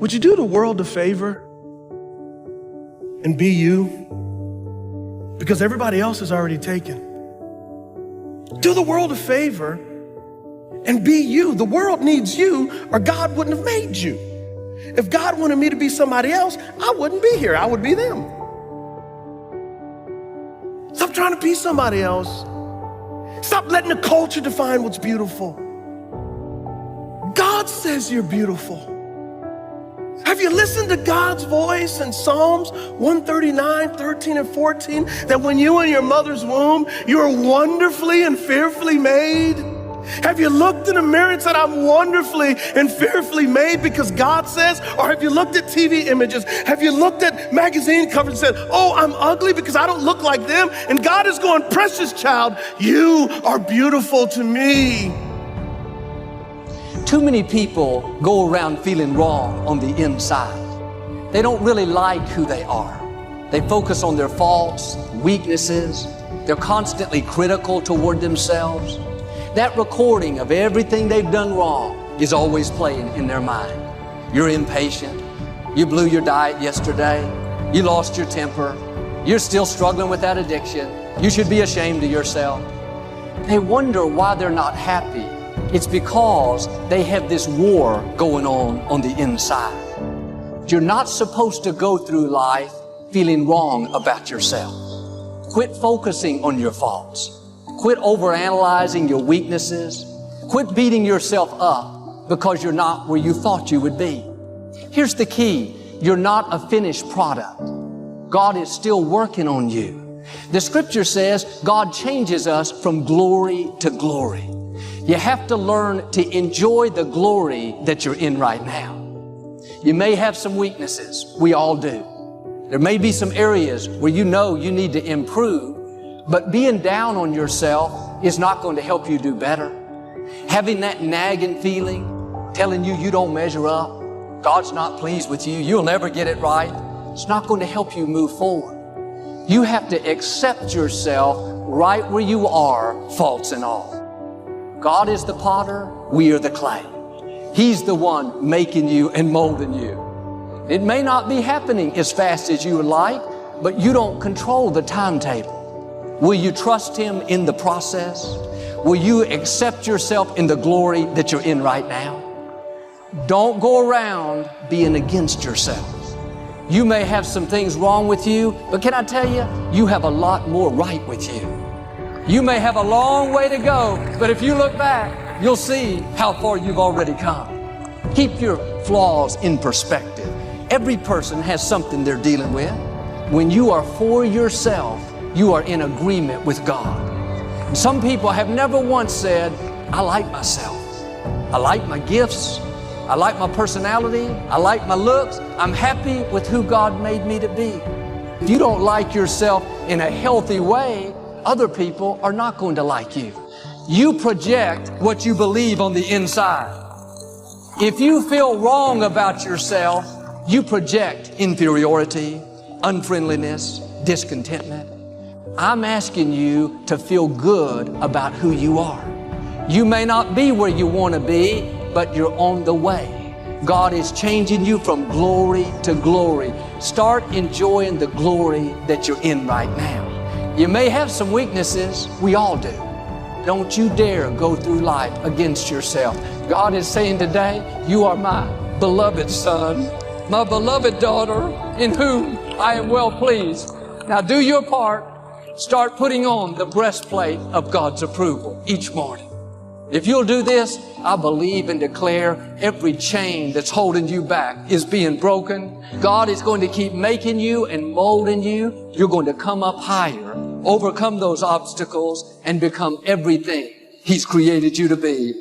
Would you do the world a favor and be you? Because everybody else is already taken. Do the world a favor and be you. The world needs you, or God wouldn't have made you. If God wanted me to be somebody else, I wouldn't be here. I would be them. Stop trying to be somebody else. Stop letting the culture define what's beautiful. God says you're beautiful. Have you listened to God's voice in Psalms 139, 13, and 14? That when you were in your mother's womb, you were wonderfully and fearfully made? Have you looked in the mirror and said, I'm wonderfully and fearfully made because God says? Or have you looked at TV images? Have you looked at magazine covers and said, oh, I'm ugly because I don't look like them? And God is going, precious child, you are beautiful to me. Too many people go around feeling wrong on the inside. They don't really like who they are. They focus on their faults, weaknesses. They're constantly critical toward themselves. That recording of everything they've done wrong is always playing in their mind. You're impatient. You blew your diet yesterday. You lost your temper. You're still struggling with that addiction. You should be ashamed of yourself. They wonder why they're not happy. It's because they have this war going on the inside. You're not supposed to go through life feeling wrong about yourself. Quit focusing on your faults. Quit overanalyzing your weaknesses. Quit beating yourself up because you're not where you thought you would be. Here's the key. You're not a finished product. God is still working on you. The scripture says God changes us from glory to glory. You have to learn to enjoy the glory that you're in right now. You may have some weaknesses. We all do. There may be some areas where you know you need to improve, but being down on yourself is not going to help you do better. Having that nagging feeling, telling you don't measure up, God's not pleased with you, you'll never get it right, it's not going to help you move forward. You have to accept yourself right where you are, faults and all. God is the potter, we are the clay. He's the one making you and molding you. It may not be happening as fast as you would like, but you don't control the timetable. Will you trust Him in the process? Will you accept yourself in the glory that you're in right now? Don't go around being against yourself. You may have some things wrong with you, but can I tell you, you have a lot more right with you. You may have a long way to go, but if you look back, you'll see how far you've already come. Keep your flaws in perspective. Every person has something they're dealing with. When you are for yourself, you are in agreement with God. And some people have never once said, I like myself. I like my gifts. I like my personality. I like my looks. I'm happy with who God made me to be. If you don't like yourself in a healthy way, other people are not going to like you. You project what you believe on the inside. If you feel wrong about yourself, you project inferiority, unfriendliness, discontentment. I'm asking you to feel good about who you are. You may not be where you want to be, but you're on the way. God is changing you from glory to glory. Start enjoying the glory that you're in right now. You may have some weaknesses. We all do. Don't you dare go through life against yourself. God is saying today, you are my beloved son, my beloved daughter, in whom I am well pleased. Now do your part. Start putting on the breastplate of God's approval each morning. If you'll do this, I believe and declare every chain that's holding you back is being broken. God is going to keep making you and molding you. You're going to come up higher, overcome those obstacles, and become everything He's created you to be.